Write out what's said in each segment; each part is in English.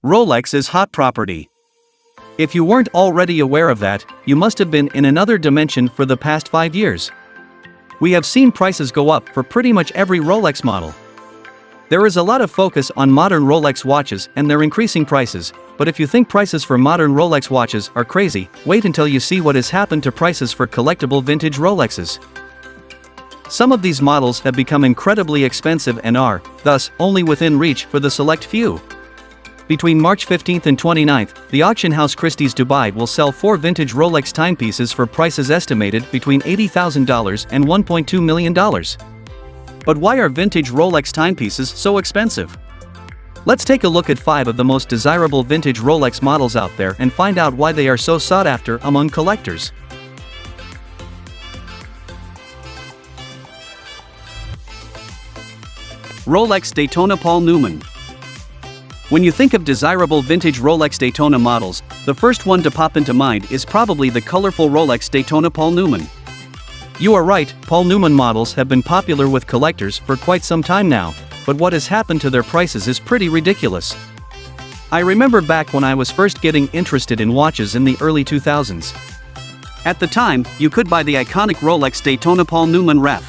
Rolex is hot property. If you weren't already aware of that, you must have been in another dimension for the past 5 years. We have seen prices go up for pretty much every Rolex model. There is a lot of focus on modern Rolex watches and their increasing prices, but if you think prices for modern Rolex watches are crazy, wait until you see what has happened to prices for collectible vintage Rolexes. Some of these models have become incredibly expensive and are, thus, only within reach for the select few. Between March 15th and 29th, the auction house Christie's Dubai will sell 4 vintage Rolex timepieces for prices estimated between $80,000 and $1.2 million. But why are vintage Rolex timepieces so expensive? Let's take a look at 5 of the most desirable vintage Rolex models out there and find out why they are so sought after among collectors. Rolex Daytona Paul Newman. When you think of desirable vintage Rolex Daytona models, the first one to pop into mind is probably the colorful Rolex Daytona Paul Newman. You are right, Paul Newman models have been popular with collectors for quite some time now, but what has happened to their prices is pretty ridiculous. I remember back when I was first getting interested in watches in the early 2000s. At the time, you could buy the iconic Rolex Daytona Paul Newman Ref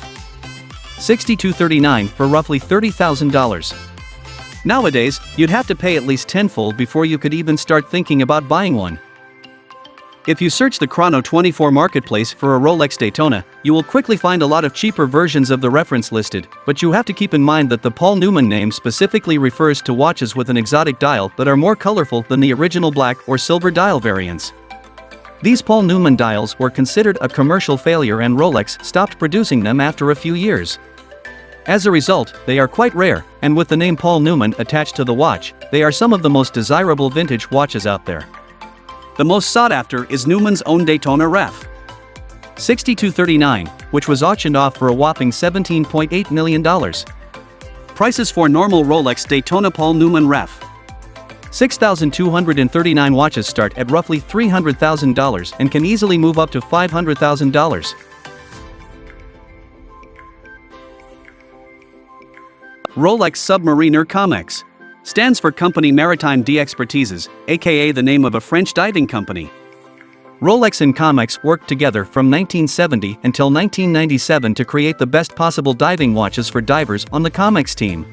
6239 for roughly $30,000. Nowadays, you'd have to pay at least tenfold before you could even start thinking about buying one. If you search the Chrono 24 marketplace for a Rolex Daytona, you will quickly find a lot of cheaper versions of the reference listed, but you have to keep in mind that the Paul Newman name specifically refers to watches with an exotic dial that are more colorful than the original black or silver dial variants. These Paul Newman dials were considered a commercial failure and Rolex stopped producing them after a few years. As a result, they are quite rare, and with the name Paul Newman attached to the watch, they are some of the most desirable vintage watches out there. The most sought after is Newman's own Daytona Ref 6239, which was auctioned off for a whopping $17.8 million. Prices for normal Rolex Daytona Paul Newman Ref 6239 watches start at roughly $300,000 and can easily move up to $500,000. Rolex Submariner Comex stands for Compagnie Maritime d'Expertises, aka the name of a French diving company. Rolex and Comex worked together from 1970 until 1997 to create the best possible diving watches for divers on the Comex team.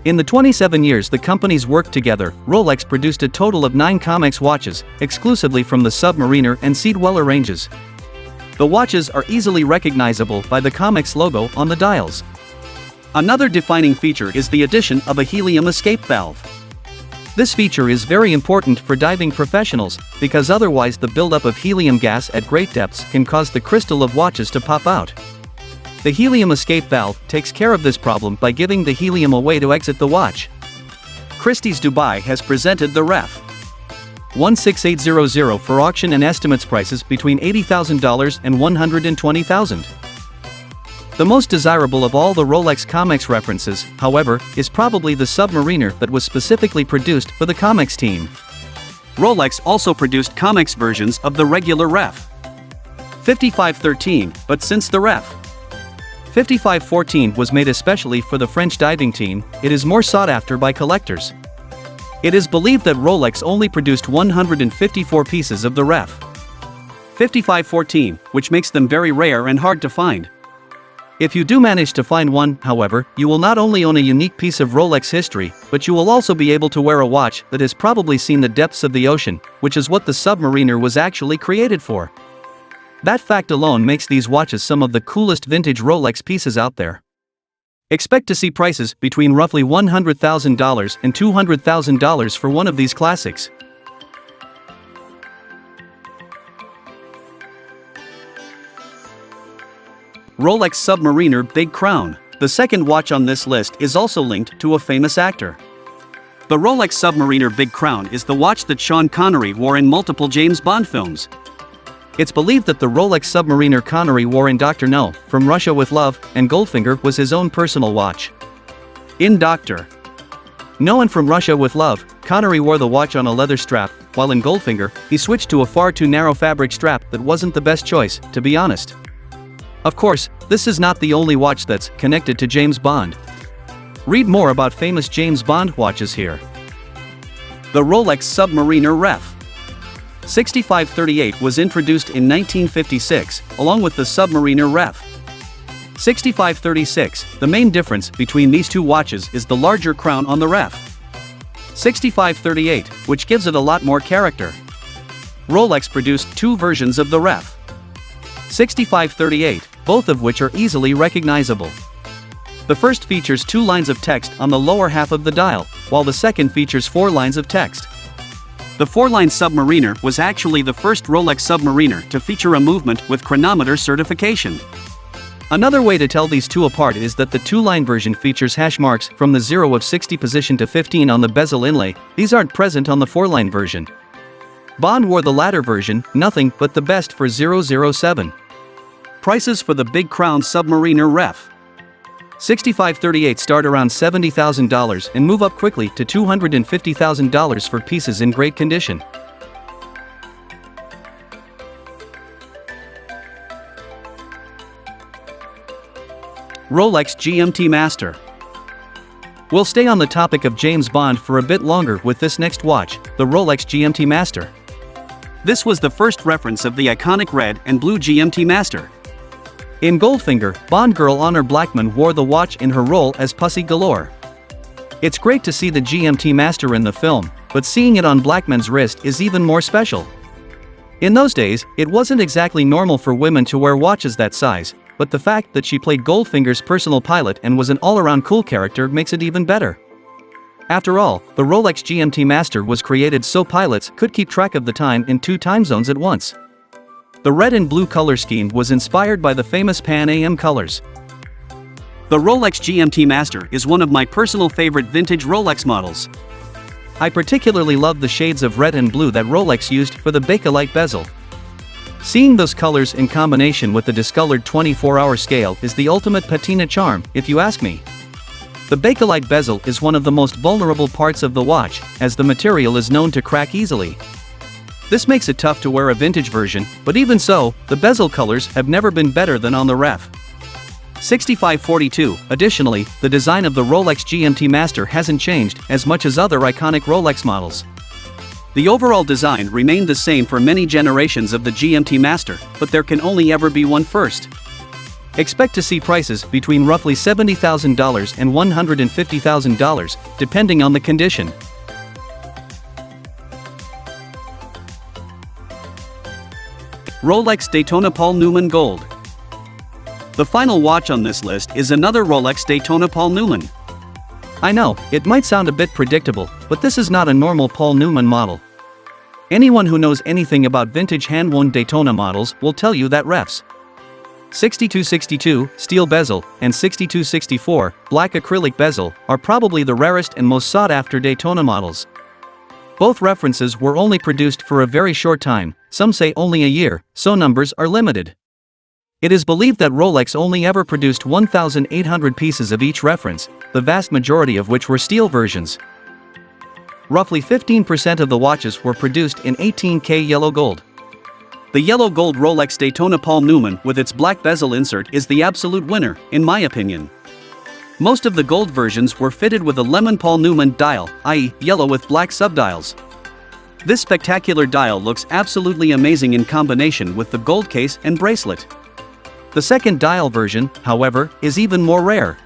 In the 27 years the companies worked together, Rolex produced a total of 9 Comex watches, exclusively from the Submariner and Sea Dweller ranges. The watches are easily recognizable by the Comex logo on the dials. Another defining feature is the addition of a helium escape valve. This feature is very important for diving professionals, because otherwise the buildup of helium gas at great depths can cause the crystal of watches to pop out. The helium escape valve takes care of this problem by giving the helium a way to exit the watch. Christie's Dubai has presented the Ref 16800 for auction and estimates prices between $80,000 and $120,000. The most desirable of all the Rolex Comex references, however, is probably the Submariner that was specifically produced for the Comex team. Rolex also produced Comex versions of the regular Ref 5513, but since the Ref 5514 was made especially for the French diving team, it is more sought after by collectors. It is believed that Rolex only produced 154 pieces of the Ref 5514, which makes them very rare and hard to find. If you do manage to find one, however, you will not only own a unique piece of Rolex history, but you will also be able to wear a watch that has probably seen the depths of the ocean, which is what the Submariner was actually created for. That fact alone makes these watches some of the coolest vintage Rolex pieces out there. Expect to see prices between roughly $100,000 and $200,000 for one of these classics. Rolex Submariner Big Crown. The second watch on this list is also linked to a famous actor. The Rolex Submariner Big Crown is the watch that Sean Connery wore in multiple James Bond films. It's believed that the Rolex Submariner Connery wore in Dr. No, From Russia with Love, and Goldfinger was his own personal watch. In Dr. No and From Russia with Love, Connery wore the watch on a leather strap, while in Goldfinger, he switched to a far too narrow fabric strap that wasn't the best choice, to be honest. Of course, this is not the only watch that's connected to James Bond. Read more about famous James Bond watches here. The Rolex Submariner Ref 6538 was introduced in 1956, along with the Submariner Ref 6536. The main difference between these two watches is the larger crown on the Ref 6538, which gives it a lot more character. Rolex produced two versions of the Ref 6538, both of which are easily recognizable. The first features 2 lines of text on the lower half of the dial, while the second features 4 lines of text. The 4-line Submariner was actually the first Rolex Submariner to feature a movement with chronometer certification. Another way to tell these two apart is that the 2-line version features hash marks from the 0 of 60 position to 15 on the bezel inlay. These aren't present on the 4-line version. Bond wore the latter version, nothing but the best for 007. Prices for the Big Crown Submariner Ref 6538 start around $70,000 and move up quickly to $250,000 for pieces in great condition. Rolex GMT Master. We'll stay on the topic of James Bond for a bit longer with this next watch, the Rolex GMT Master. This was the first reference of the iconic red and blue GMT Master. In Goldfinger, Bond girl Honor Blackman wore the watch in her role as Pussy Galore. It's great to see the GMT Master in the film, but seeing it on Blackman's wrist is even more special. In those days, it wasn't exactly normal for women to wear watches that size, but the fact that she played Goldfinger's personal pilot and was an all-around cool character makes it even better. After all, the Rolex GMT Master was created so pilots could keep track of the time in 2 time zones at once. The red and blue color scheme was inspired by the famous Pan Am colors. The Rolex GMT Master is one of my personal favorite vintage Rolex models. I particularly love the shades of red and blue that Rolex used for the Bakelite bezel. Seeing those colors in combination with the discolored 24-hour scale is the ultimate patina charm, if you ask me. The Bakelite bezel is one of the most vulnerable parts of the watch, as the material is known to crack easily. This makes it tough to wear a vintage version, but even so, the bezel colors have never been better than on the Ref 6542. Additionally, the design of the Rolex GMT Master hasn't changed as much as other iconic Rolex models. The overall design remained the same for many generations of the GMT Master, but there can only ever be one first. Expect to see prices between roughly $70,000 and $150,000, depending on the condition. Rolex Daytona Paul Newman Gold. The final watch on this list is another Rolex Daytona Paul Newman. I know, it might sound a bit predictable, but this is not a normal Paul Newman model. Anyone who knows anything about vintage hand-worn Daytona models will tell you that Refs 6262, steel bezel, and 6264, black acrylic bezel, are probably the rarest and most sought-after Daytona models. Both references were only produced for a very short time, some say only a year, so numbers are limited. It is believed that Rolex only ever produced 1,800 pieces of each reference, the vast majority of which were steel versions. Roughly 15% of the watches were produced in 18K yellow gold. The yellow gold Rolex Daytona Paul Newman with its black bezel insert is the absolute winner, in my opinion. Most of the gold versions were fitted with a lemon Paul Newman dial, i.e., yellow with black subdials. This spectacular dial looks absolutely amazing in combination with the gold case and bracelet. The second dial version, however, is even more rare.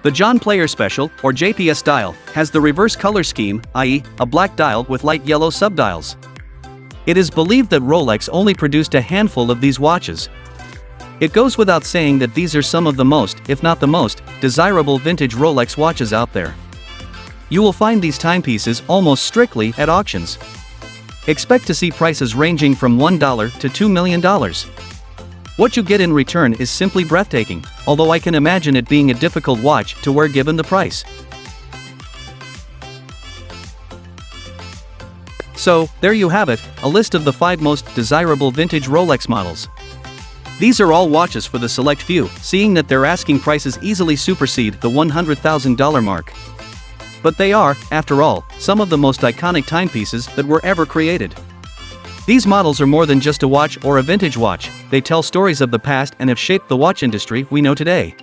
The John Player Special, or JPS dial, has the reverse color scheme, i.e., a black dial with light yellow subdials. It is believed that Rolex only produced a handful of these watches. It goes without saying that these are some of the most, if not the most, desirable vintage Rolex watches out there. You will find these timepieces almost strictly at auctions. Expect to see prices ranging from $1 to $2 million. What you get in return is simply breathtaking, although I can imagine it being a difficult watch to wear given the price. So, there you have it, a list of the 5 most desirable vintage Rolex models. These are all watches for the select few, seeing that their asking prices easily supersede the $100,000 mark. But they are, after all, some of the most iconic timepieces that were ever created. These models are more than just a watch or a vintage watch, they tell stories of the past and have shaped the watch industry we know today.